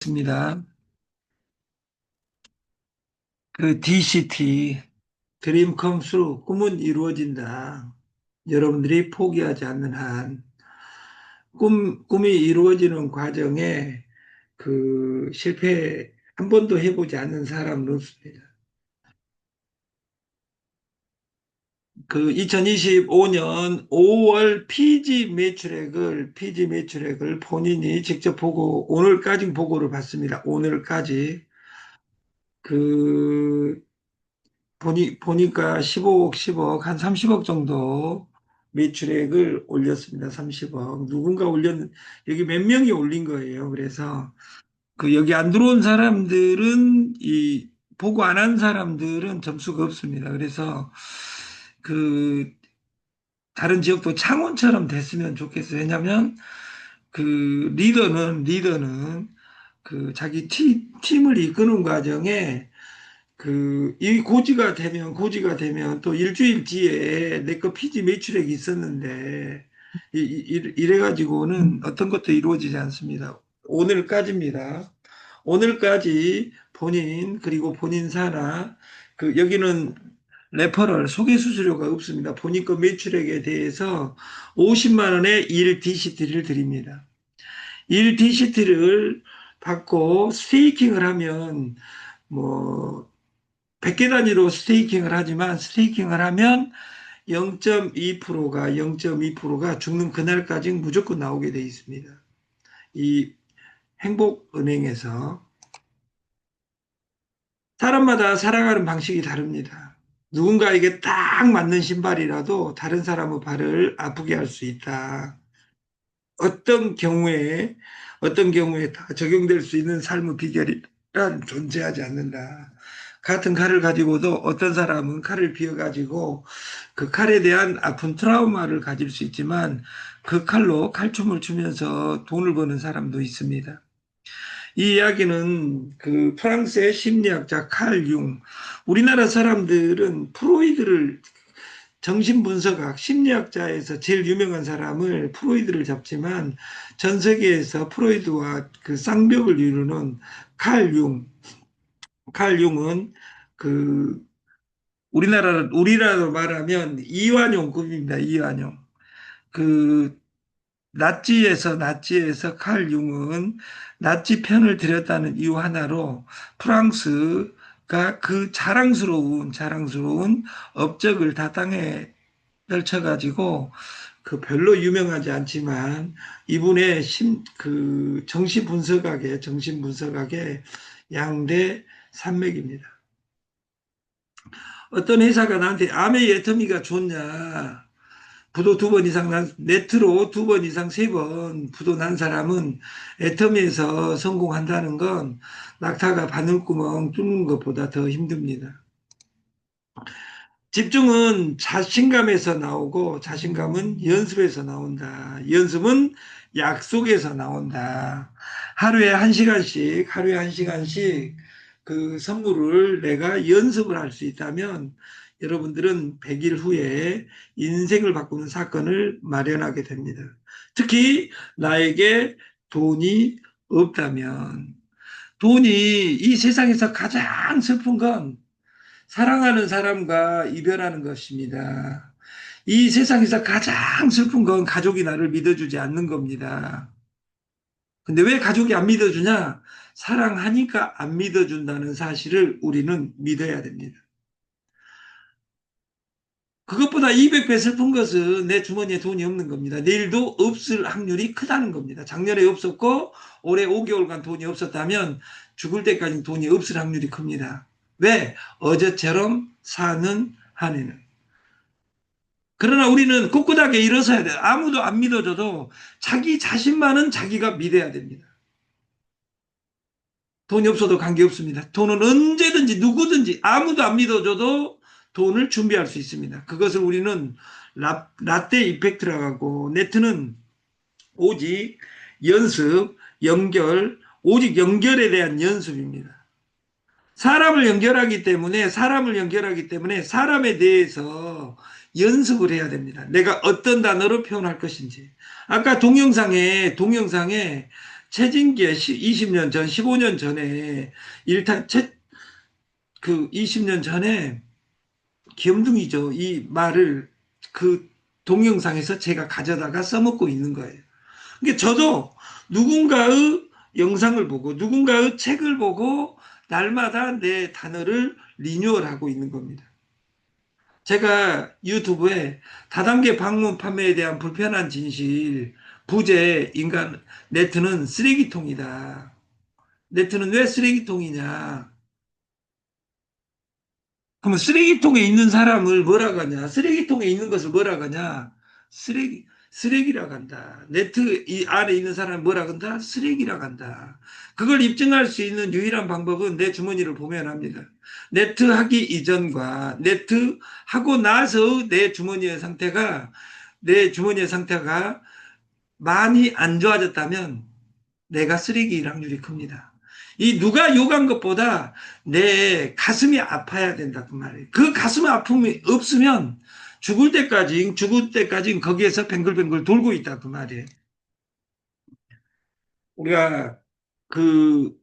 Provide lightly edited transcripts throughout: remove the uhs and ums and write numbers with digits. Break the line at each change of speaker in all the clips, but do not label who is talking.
있습니다. 그 DCT, 드림 컴 트루, 꿈은 이루어진다. 여러분들이 포기하지 않는 한, 꿈이 이루어지는 과정에 실패 한 번도 해보지 않는 사람은 없습니다. 2025년 5월 피지 매출액을 본인이 직접 보고, 오늘까지 보고를 받습니다. 오늘까지. 그, 보니까 15억, 한 30억 정도 매출액을 올렸습니다. 30억. 여기 몇 명이 올린 거예요. 그래서 여기 안 들어온 사람들은, 보고 안 한 사람들은 점수가 없습니다. 그래서 그, 다른 지역도 창원처럼 됐으면 좋겠어요. 왜냐면 리더는 자기 팀을 이끄는 과정에 이 고지가 되면 또 일주일 뒤에 내 거 피지 매출액이 있었는데, 이래가지고는 어떤 것도 이루어지지 않습니다. 오늘까지입니다. 오늘까지 그리고 본인 사나, 여기는 레퍼럴, 소개 수수료가 없습니다. 본인 거 매출액에 대해서 50만 원의 일 DCT를 드립니다. 일 DCT를 받고 스테이킹을 하면, 뭐 100개 단위로 스테이킹을 하면 0.2%가 죽는 그날까지 무조건 나오게 돼 있습니다. 이 행복은행에서 사람마다 살아가는 방식이 다릅니다. 누군가에게 딱 맞는 신발이라도 다른 사람의 발을 아프게 할 수 있다. 어떤 경우에 다 적용될 수 있는 삶의 비결이란 존재하지 않는다. 같은 칼을 가지고도 어떤 사람은 칼을 비워가지고 그 칼에 대한 아픈 트라우마를 가질 수 있지만, 그 칼로 칼춤을 추면서 돈을 버는 사람도 있습니다. 이 이야기는 프랑스의 심리학자 칼 융, 우리나라 사람들은 프로이드를, 정신분석학, 심리학자에서 제일 유명한 사람을 프로이드를 잡지만, 전 세계에서 프로이드와 쌍벽을 이루는 칼 융, 칼 융은 그 우리나라로 말하면 이완용급입니다. 이완용. 그 나치에서 칼 융은 나치 편을 들였다는 이유 하나로 프랑스가 자랑스러운 업적을 다 땅에 펼쳐가지고, 별로 유명하지 않지만 이분의 정신 분석학의 양대 산맥입니다. 어떤 회사가 나한테 아메이 애터미가 좋냐, 부도 두 번 이상 네트로 두 번 이상 세 번 부도 난 사람은 애터미에서 성공한다는 건 낙타가 바늘구멍 뚫는 것보다 더 힘듭니다. 집중은 자신감에서 나오고, 자신감은 연습에서 나온다. 연습은 약속에서 나온다. 하루에 한 시간씩 선물을 내가 연습을 할 수 있다면, 여러분들은 100일 후에 인생을 바꾸는 사건을 마련하게 됩니다. 특히 나에게 돈이 없다면, 이 세상에서 가장 슬픈 건 사랑하는 사람과 이별하는 것입니다. 이 세상에서 가장 슬픈 건 가족이 나를 믿어주지 않는 겁니다. 근데 왜 가족이 안 믿어주냐? 사랑하니까 안 믿어준다는 사실을 우리는 믿어야 됩니다. 그것보다 200배 슬픈 것은 내 주머니에 돈이 없는 겁니다. 내일도 없을 확률이 크다는 겁니다. 작년에 없었고 올해 5개월간 돈이 없었다면 죽을 때까지 돈이 없을 확률이 큽니다. 왜? 어제처럼 사는 한해는. 그러나 우리는 꿋꿋하게 일어서야 돼요. 아무도 안 믿어줘도 자기 자신만은 자기가 믿어야 됩니다. 돈이 없어도 관계없습니다. 돈은 언제든지 누구든지 아무도 안 믿어줘도 돈을 준비할 수 있습니다. 그것을 우리는 라떼 이펙트라고 하고, 네트는 오직 오직 연결에 대한 연습입니다. 사람을 연결하기 때문에 사람에 대해서 연습을 해야 됩니다. 내가 어떤 단어로 표현할 것인지. 아까 동영상에 최진기의 20년 전, 15년 전에 일탄 그 20년 전에 귀염둥이죠. 이 말을 그 동영상에서 제가 가져다가 써먹고 있는 거예요. 그러니까 저도 누군가의 영상을 보고 누군가의 책을 보고 날마다 내 단어를 리뉴얼하고 있는 겁니다. 제가 유튜브에 다단계 방문 판매에 대한 불편한 진실, 부재, 인간, 네트는 쓰레기통이다. 네트는 왜 쓰레기통이냐? 그러면 쓰레기통에 있는 사람을 뭐라 하냐? 쓰레기통에 있는 것을 뭐라 하냐? 쓰레기라 한다. 네트 이 안에 있는 사람을 뭐라 한다? 쓰레기라 한다. 그걸 입증할 수 있는 유일한 방법은 내 주머니를 보면 합니다. 네트 하기 이전과 네트 하고 나서 내 주머니의 상태가 많이 안 좋아졌다면 내가 쓰레기일 확률이 큽니다. 이 누가 욕한 것보다 내 가슴이 아파야 된다 그 말이에요. 그 가슴 아픔이 없으면 죽을 때까지 거기에서 뱅글뱅글 돌고 있다 그 말이에요. 우리가 그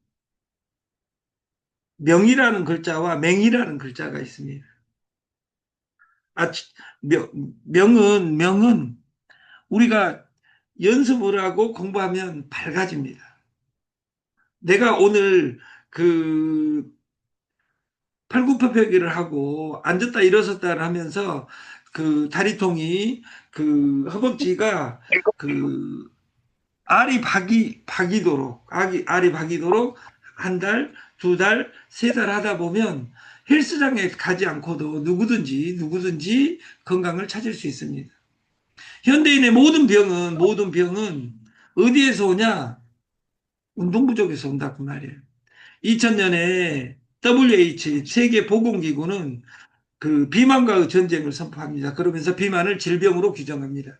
명이라는 글자와 맹이라는 글자가 있습니다. 아, 명은 우리가 연습을 하고 공부하면 밝아집니다. 내가 오늘 그 팔굽혀펴기를 하고 앉았다 일어섰다 하면서 그 다리통이 그 허벅지가 그 알이 박이도록 한 달, 두 달, 세 달 하다 보면 헬스장에 가지 않고도 누구든지 건강을 찾을 수 있습니다. 현대인의 모든 병은 어디에서 오냐? 운동 부족에서 온다 그 말이에요. 2000년에 WHO 세계보건기구는 그 비만과의 전쟁을 선포합니다. 그러면서 비만을 질병으로 규정합니다.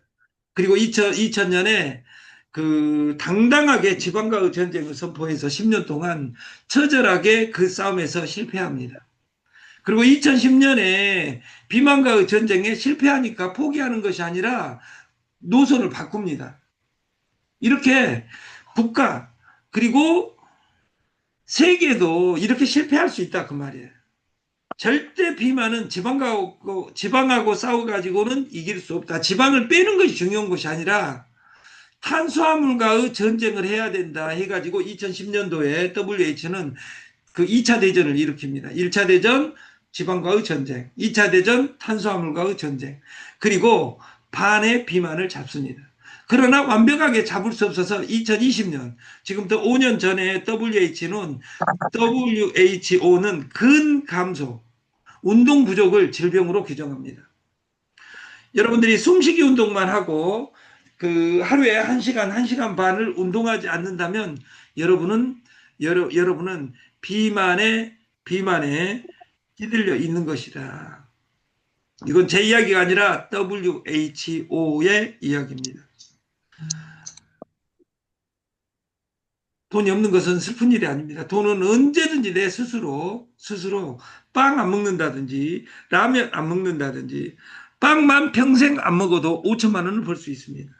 그리고 2000년에 그 당당하게 지방과의 전쟁을 선포해서 10년 동안 처절하게 그 싸움에서 실패합니다. 그리고 2010년에 비만과의 전쟁에 실패하니까 포기하는 것이 아니라 노선을 바꿉니다. 이렇게 국가 그리고 세계도 이렇게 실패할 수 있다 그 말이에요. 절대 비만은 지방하고 싸워가지고는 이길 수 없다. 지방을 빼는 것이 중요한 것이 아니라 탄수화물과의 전쟁을 해야 된다 해가지고 2010년도에 WHO는 그 2차 대전을 일으킵니다. 1차 대전 지방과의 전쟁, 2차 대전 탄수화물과의 전쟁, 그리고 반의 비만을 잡습니다. 그러나 완벽하게 잡을 수 없어서 2020년, 지금부터 5년 전에 WHO는 근감소, 운동 부족을 질병으로 규정합니다. 여러분들이 숨쉬기 운동만 하고 그 하루에 1시간, 1시간 반을 운동하지 않는다면 여러분은 비만에 찌들려 있는 것이다. 이건 제 이야기가 아니라 WHO의 이야기입니다. 돈이 없는 것은 슬픈 일이 아닙니다. 돈은 언제든지 내 스스로 빵 안 먹는다든지 라면 안 먹는다든지 빵만 평생 안 먹어도 5천만 원을 벌 수 있습니다.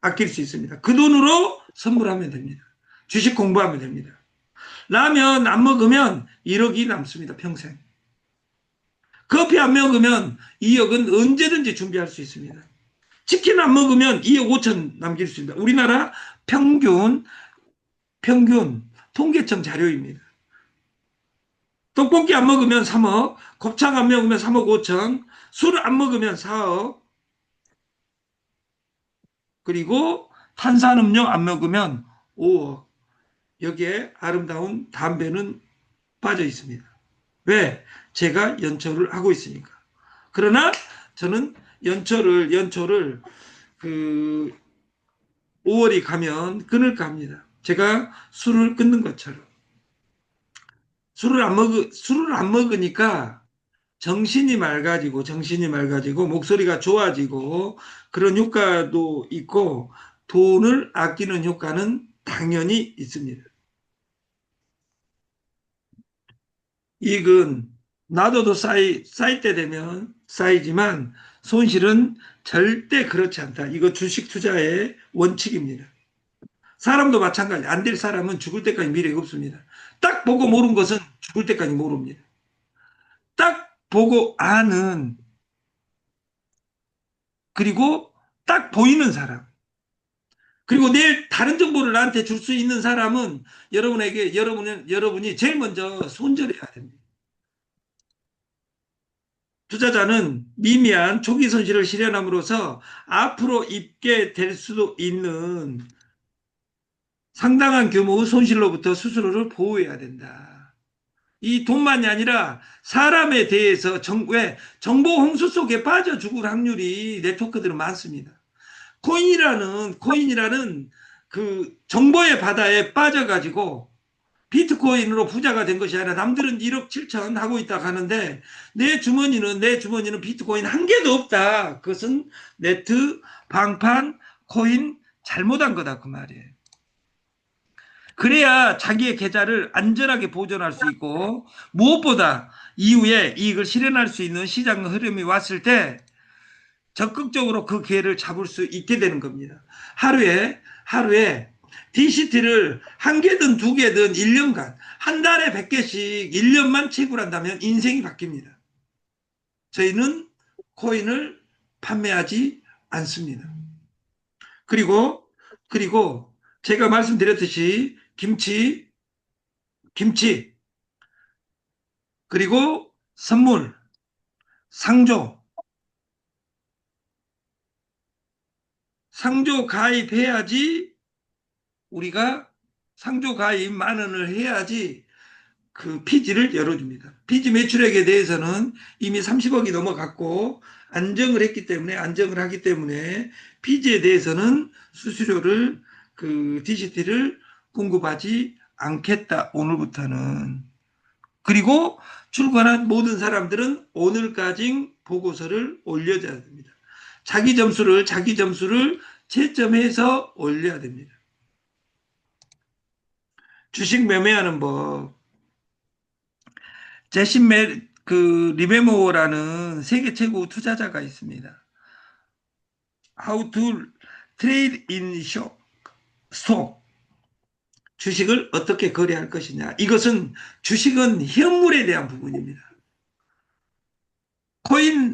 아낄 수 있습니다. 그 돈으로 선물하면 됩니다. 주식 공부하면 됩니다. 라면 안 먹으면 1억이 남습니다. 평생. 커피 안 먹으면 2억은 언제든지 준비할 수 있습니다. 치킨 안 먹으면 2억 5천 남길 수 있습니다. 우리나라 평균 통계청 자료입니다. 떡볶이 안 먹으면 3억, 곱창 안 먹으면 3억 5천, 술 안 먹으면 4억, 그리고 탄산음료 안 먹으면 5억. 여기에 아름다운 담배는 빠져 있습니다. 왜? 제가 연초를 하고 있으니까. 그러나 저는 연초를 그 5월이 가면 끊을까 합니다. 제가 술을 끊는 것처럼. 술을 안 먹으니까 정신이 맑아지고 목소리가 좋아지고 그런 효과도 있고 돈을 아끼는 효과는 당연히 있습니다. 이익은 놔둬도 쌓일 때 되면 쌓이지만 손실은 절대 그렇지 않다. 이거 주식 투자의 원칙입니다. 사람도 마찬가지. 안 될 사람은 죽을 때까지 미래가 없습니다. 딱 보고 모르는 것은 죽을 때까지 모릅니다. 딱 보고 아는, 그리고 딱 보이는 사람, 그리고 내일 다른 정보를 나한테 줄 수 있는 사람은 여러분에게 여러분이 제일 먼저 손절해야 됩니다. 투자자는 미미한 초기 손실을 실현함으로써 앞으로 입게 될 수도 있는 상당한 규모의 손실로부터 스스로를 보호해야 된다. 이 돈만이 아니라 사람에 대해서 왜 정보 홍수 속에 빠져 죽을 확률이 네트워크들은 많습니다. 코인이라는 그 정보의 바다에 빠져가지고 비트코인으로 부자가 된 것이 아니라 남들은 1억 7천 하고 있다 하는데 내 주머니는 비트코인 한 개도 없다. 그것은 네트, 방판, 코인 잘못한 거다 그 말이에요. 그래야 자기의 계좌를 안전하게 보존할 수 있고 무엇보다 이후에 이익을 실현할 수 있는 시장 흐름이 왔을 때 적극적으로 그 기회를 잡을 수 있게 되는 겁니다. 하루에 DCT를 한 개든 두 개든 1년간 한 달에 100개씩 1년만 채굴한다면 인생이 바뀝니다. 저희는 코인을 판매하지 않습니다. 그리고 제가 말씀드렸듯이 김치 그리고 선물, 상조 가입해야지 우리가 상조 가입 10,000원을 해야지 그 피지를 열어줍니다. 피지 매출액에 대해서는 이미 30억이 넘어갔고 안정을 하기 때문에 피지에 대해서는 수수료를 그 DCT를 공급하지 않겠다. 오늘부터는. 그리고 출근한 모든 사람들은 오늘까지 보고서를 올려줘야 됩니다. 자기 점수를 채점해서 올려야 됩니다. 주식 매매하는 법. 제신 리베모어라는 세계 최고 투자자가 있습니다. How to trade in stock. 주식을 어떻게 거래할 것이냐. 이것은 주식은 현물에 대한 부분입니다.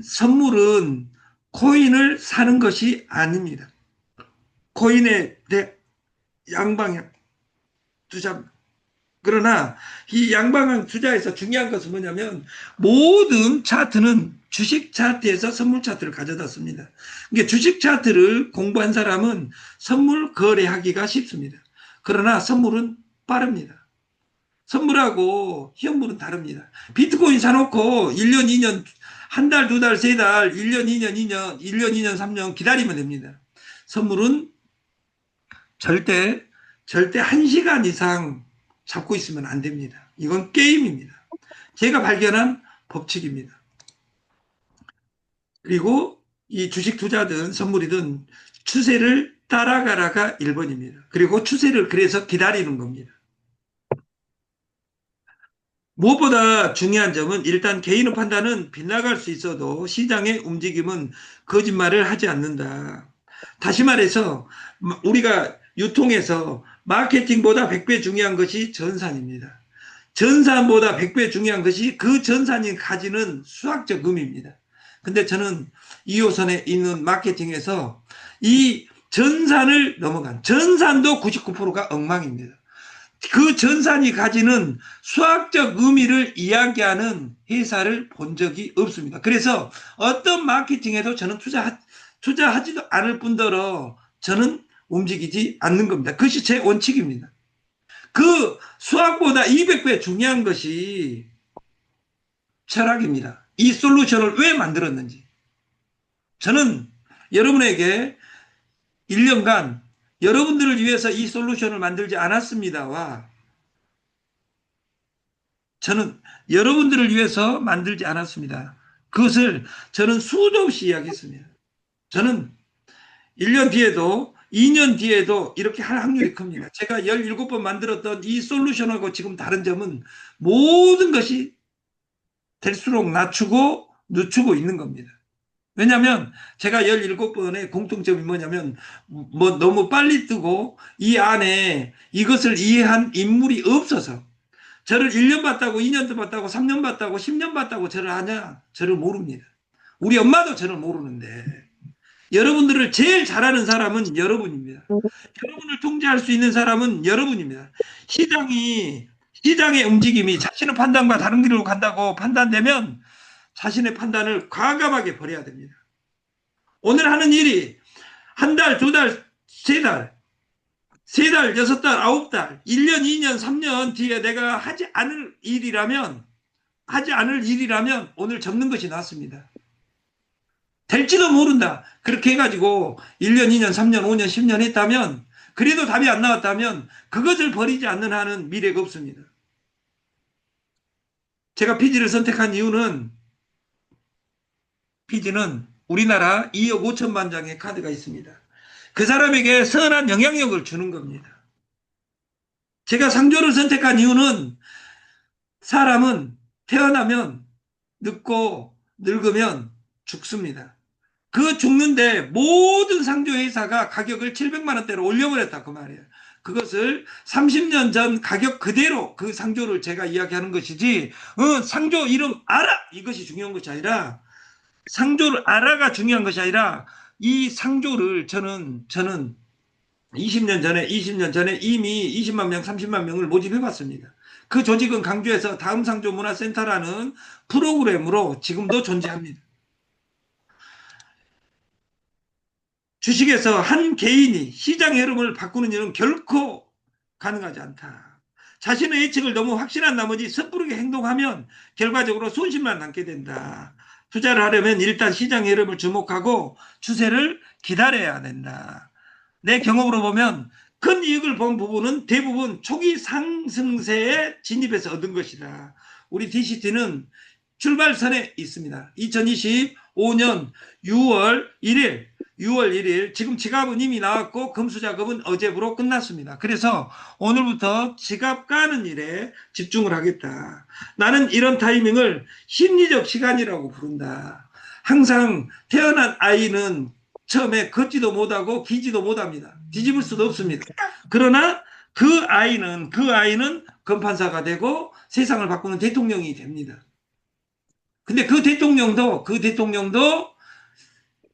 선물은 코인을 사는 것이 아닙니다. 코인에 대한 양방향 투자입니다. 그러나 이 양방향 투자에서 중요한 것은 뭐냐면 모든 차트는 주식 차트에서 선물 차트를 가져다 씁니다. 그러니까 주식 차트를 공부한 사람은 선물 거래하기가 쉽습니다. 그러나 선물은 빠릅니다. 선물하고 현물은 다릅니다. 비트코인 사놓고 1년, 2년, 한 달, 두 달, 세 달, 1년, 2년, 3년 기다리면 됩니다. 선물은 절대 1시간 이상 잡고 있으면 안 됩니다. 이건 게임입니다. 제가 발견한 법칙입니다. 그리고 이 주식 투자든 선물이든 추세를 따라가라가 1번입니다. 그리고 추세를 그래서 기다리는 겁니다. 무엇보다 중요한 점은 일단 개인의 판단은 빗나갈 수 있어도 시장의 움직임은 거짓말을 하지 않는다. 다시 말해서 우리가 유통에서 마케팅보다 100배 중요한 것이 전산입니다. 전산보다 100배 중요한 것이 그 전산이 가지는 수학적 의미입니다. 근데 저는 2호선에 있는 마케팅에서 이 전산을 넘어간 전산도 99%가 엉망입니다. 그 전산이 가지는 수학적 의미를 이야기하는 회사를 본 적이 없습니다. 그래서 어떤 마케팅에도 저는 투자하지도 않을 뿐더러 저는 움직이지 않는 겁니다. 그것이 제 원칙입니다. 그 수학보다 200배 중요한 것이 철학입니다. 이 솔루션을 왜 만들었는지. 저는 여러분에게 1년간 여러분들을 위해서 이 솔루션을 만들지 않았습니다와 저는 여러분들을 위해서 만들지 않았습니다. 그것을 저는 수도 없이 이야기했습니다. 저는 1년 뒤에도 2년 뒤에도 이렇게 할 확률이 큽니다. 제가 17번 만들었던 이 솔루션하고 지금 다른 점은 모든 것이 될수록 늦추고 있는 겁니다. 왜냐하면 제가 17번의 공통점이 뭐냐면 뭐 너무 빨리 뜨고 이 안에 이것을 이해한 인물이 없어서 저를 1년 봤다고 2년도 봤다고 3년 봤다고 10년 봤다고 저를 아냐? 저를 모릅니다. 우리 엄마도 저를 모르는데 여러분들을 제일 잘하는 사람은 여러분입니다. 여러분을 통제할 수 있는 사람은 여러분입니다. 시장의 움직임이 자신의 판단과 다른 길로 간다고 판단되면 자신의 판단을 과감하게 버려야 됩니다. 오늘 하는 일이 한 달, 두 달, 세 달, 세 달, 여섯 달, 아홉 달, 1년, 2년, 3년 뒤에 내가 하지 않을 일이라면 오늘 접는 것이 낫습니다. 될지도 모른다. 그렇게 해가지고 1년, 2년, 3년, 5년, 10년 했다면 그래도 답이 안 나왔다면 그것을 버리지 않는 한은 미래가 없습니다. 제가 피지를 선택한 이유는 피지는 우리나라 2억 5천만 장의 카드가 있습니다. 그 사람에게 선한 영향력을 주는 겁니다. 제가 상조를 선택한 이유는 사람은 태어나면 늙고 늙으면 죽습니다. 그 죽는데 모든 상조 회사가 가격을 700만 원대로 올려버렸다 그 말이에요. 그것을 30년 전 가격 그대로 그 상조를 제가 이야기하는 것이지 상조 이름 알아 이것이 중요한 것이 아니라 상조를 알아가 중요한 것이 아니라 이 상조를 저는 20년 전에 이미 20만 명, 30만 명을 모집해 봤습니다. 그 조직은 강주에서 다음 상조 문화센터라는 프로그램으로 지금도 존재합니다. 주식에서 한 개인이 시장의 흐름을 바꾸는 일은 결코 가능하지 않다. 자신의 예측을 너무 확신한 나머지 섣부르게 행동하면 결과적으로 손실만 남게 된다. 투자를 하려면 일단 시장의 흐름을 주목하고 추세를 기다려야 된다. 내 경험으로 보면 큰 이익을 본 부분은 대부분 초기 상승세에 진입해서 얻은 것이다. 우리 DCT는 출발선에 있습니다. 2025년 6월 1일 지금 지갑은 이미 나왔고 금수작업은 어제부로 끝났습니다. 그래서 오늘부터 지갑 까는 일에 집중을 하겠다. 나는 이런 타이밍을 심리적 시간이라고 부른다. 항상 태어난 아이는 처음에 걷지도 못하고 기지도 못합니다. 뒤집을 수도 없습니다. 그러나 그 아이는 검판사가 되고 세상을 바꾸는 대통령이 됩니다. 근데 그 대통령도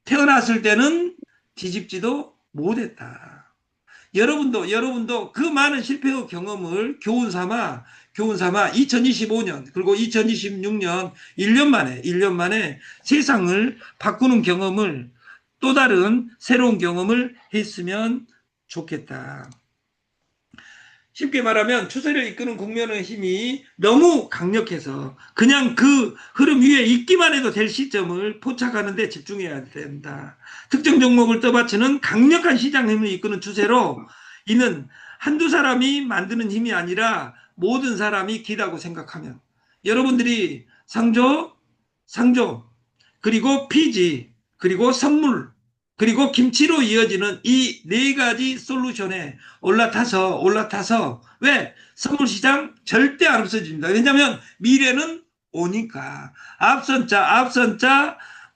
태어났을 때는 뒤집지도 못했다. 여러분도 그 많은 실패의 경험을 교훈 삼아 2025년 그리고 2026년 1년 만에 세상을 바꾸는 경험을 또 다른 새로운 경험을 했으면 좋겠다. 쉽게 말하면 추세를 이끄는 국면의 힘이 너무 강력해서 그냥 그 흐름 위에 있기만 해도 될 시점을 포착하는 데 집중해야 된다. 특정 종목을 떠받치는 강력한 시장 힘을 이끄는 추세로 이는 한두 사람이 만드는 힘이 아니라 모든 사람이 기다고 생각하면 여러분들이 상조, 그리고 피지, 그리고 선물, 그리고 김치로 이어지는 이 네 가지 솔루션에 올라타서 왜? 선물 시장 절대 안 없어집니다. 왜냐하면 미래는 오니까 앞선 자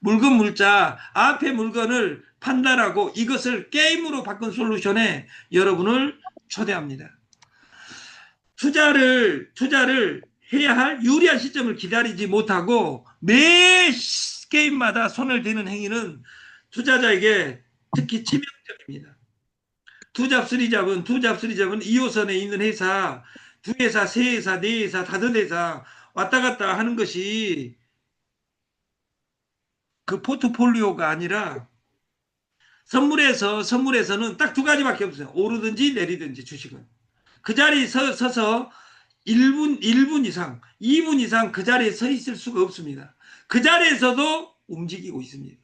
물자 앞에 물건을 판단하고 이것을 게임으로 바꾼 솔루션에 여러분을 초대합니다. 투자를 해야 할 유리한 시점을 기다리지 못하고 매 게임마다 손을 대는 행위는 투자자에게 특히 치명적입니다. 투잡, 쓰리잡은 2호선에 있는 회사, 두 회사, 세 회사, 네 회사, 다섯 회사 왔다 갔다 하는 것이 그 포트폴리오가 아니라 선물에서는 딱 두 가지밖에 없어요. 오르든지 내리든지 주식은. 그 자리에 서서 1분 이상, 2분 이상 그 자리에 서 있을 수가 없습니다. 그 자리에서도 움직이고 있습니다.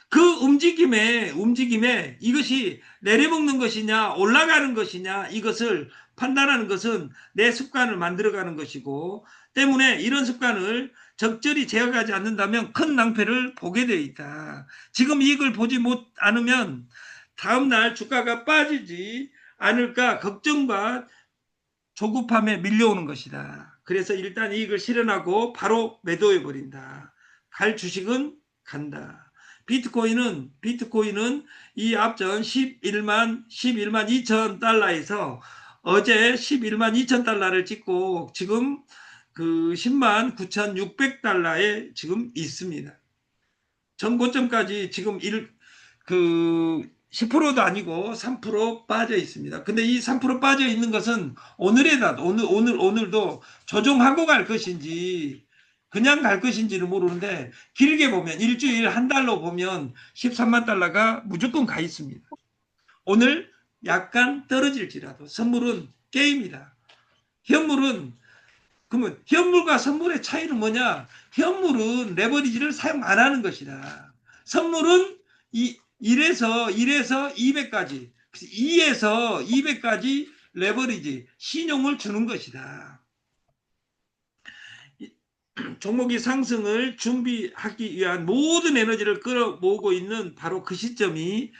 그 움직임에 이것이 내려먹는 것이냐 올라가는 것이냐 이것을 판단하는 것은 내 습관을 만들어가는 것이고 때문에 이런 습관을 적절히 제어하지 않는다면 큰 낭패를 보게 되어 있다. 지금 이익을 보지 않으면 다음날 주가가 빠지지 않을까 걱정과 조급함에 밀려오는 것이다. 그래서 일단 이익을 실현하고 바로 매도해버린다. 갈 주식은 간다. 비트코인은 이 앞전 11만 2천 달러에서 어제 11만 2천 달러를 찍고 지금 그 10만 9,600달러에 지금 있습니다. 전 고점까지 지금 그 10%도 아니고 3% 빠져 있습니다. 근데 이 3% 빠져 있는 것은 오늘도 조정하고 갈 것인지 그냥 갈 것인지를 모르는데 길게 보면 일주일 한 달로 보면 13만 달러가 무조건 가 있습니다. 오늘 약간 떨어질지라도 선물은 게임이다. 현물은 그러면 현물과 선물의 차이는 뭐냐? 현물은 레버리지를 사용 안 하는 것이다. 선물은 1에서 200까지, 2에서 200까지 레버리지, 신용을 주는 것이다. 종목이 상승을 준비하기 위한 모든 에너지를 끌어모으고 있는 바로 그 시점이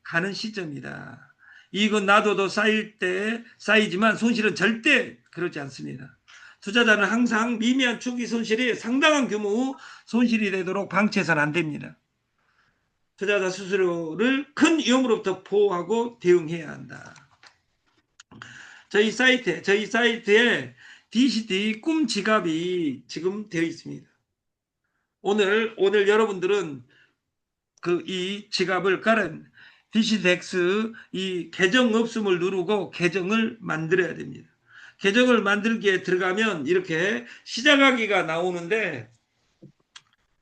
가는 시점이다. 이익은 놔둬도 쌓이지만 손실은 절대 그렇지 않습니다. 투자자는 항상 미미한 초기 손실이 상당한 규모 손실이 되도록 방치해서는 안 됩니다. 투자자 스스로를 큰 위험으로부터 보호하고 대응해야 한다. 저희 사이트에 DCT 꿈 지갑이 지금 되어 있습니다. 오늘 여러분들은 이 지갑을 깔은 DCTX 이 계정 없음을 누르고 계정을 만들어야 됩니다. 계정을 만들기에 들어가면 이렇게 시작하기가 나오는데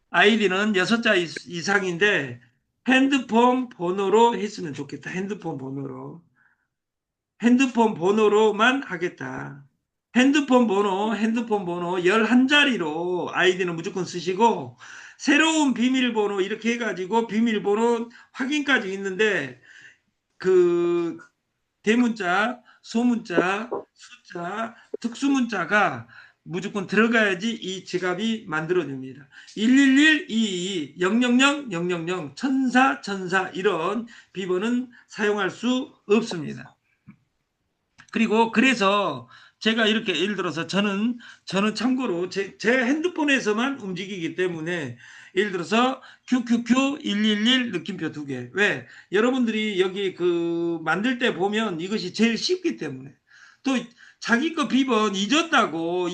아이디는 6자 이상인데 핸드폰 번호로 했으면 좋겠다. 핸드폰 번호로만 하겠다. 핸드폰 번호 11자리로 아이디는 무조건 쓰시고 새로운 비밀번호 이렇게 해가지고 비밀번호 확인까지 있는데 그 대문자, 소문자, 숫자, 특수문자가 무조건 들어가야지 이 지갑이 만들어집니다. 111, 222, 000, 000, 1000, 이런 비번은 사용할 수 없습니다. 그리고 그래서 제가 이렇게 예를 들어서 저는 참고로 제 핸드폰에서만 움직이기 때문에 예를 들어서 QQQ 111 느낌표 2개. 왜? 여러분들이 여기 만들 때 보면 이것이 제일 쉽기 때문에. 또 자기 거 비번 잊었다고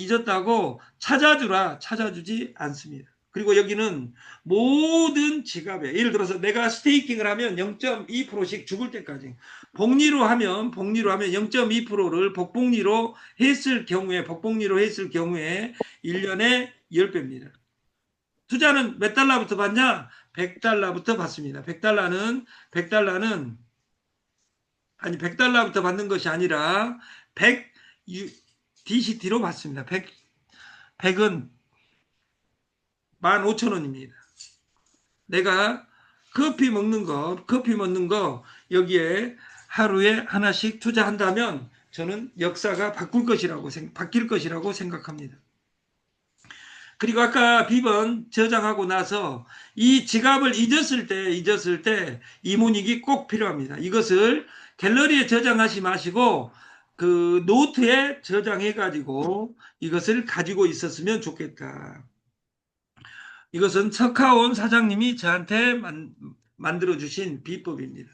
찾아주지 않습니다. 그리고 여기는 모든 지갑에 예를 들어서 내가 스테이킹을 하면 0.2%씩 죽을 때까지 복리로 하면 0.2%를 복복리로 했을 경우에 1년에 10배입니다. 투자는 몇 달러부터 받냐? 100달러부터 받습니다. 100달러는 아니 100달러부터 받는 것이 아니라 100 DCT로 받습니다. 100은 15,000원입니다. 내가 커피 먹는 거 여기에 하루에 하나씩 투자한다면 저는 역사가 바뀔 것이라고 생각합니다. 그리고 아까 비번 저장하고 나서 이 지갑을 잊었을 때 이모닉이 꼭 필요합니다. 이것을 갤러리에 저장하지 마시고 그 노트에 저장해 가지고 이것을 가지고 있었으면 좋겠다. 이것은 석하온 사장님이 저한테 만들어 주신 비법입니다.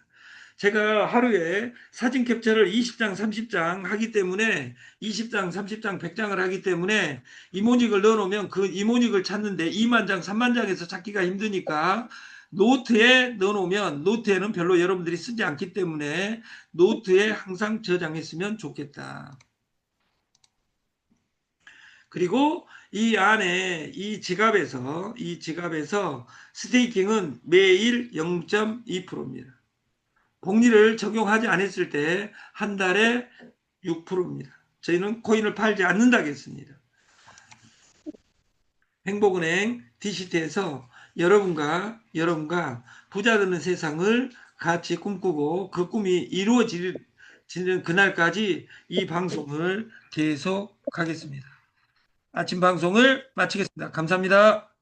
제가 하루에 사진 캡처를 20장, 30장 하기 때문에 20장, 30장, 100장을 하기 때문에 이모닉을 넣어놓으면 그 이모닉을 찾는데 2만 장, 3만 장에서 찾기가 힘드니까 노트에 넣어놓으면 노트에는 별로 여러분들이 쓰지 않기 때문에 노트에 항상 저장했으면 좋겠다. 그리고 이 안에 이 지갑에서 스테이킹은 매일 0.2%입니다. 복리를 적용하지 않았을 때 한 달에 6%입니다. 저희는 코인을 팔지 않는다겠습니다. 행복은행 DCT에서 여러분과 부자 되는 세상을 같이 꿈꾸고 그 꿈이 이루어지는 그날까지 이 방송을 계속하겠습니다. 아침 방송을 마치겠습니다. 감사합니다.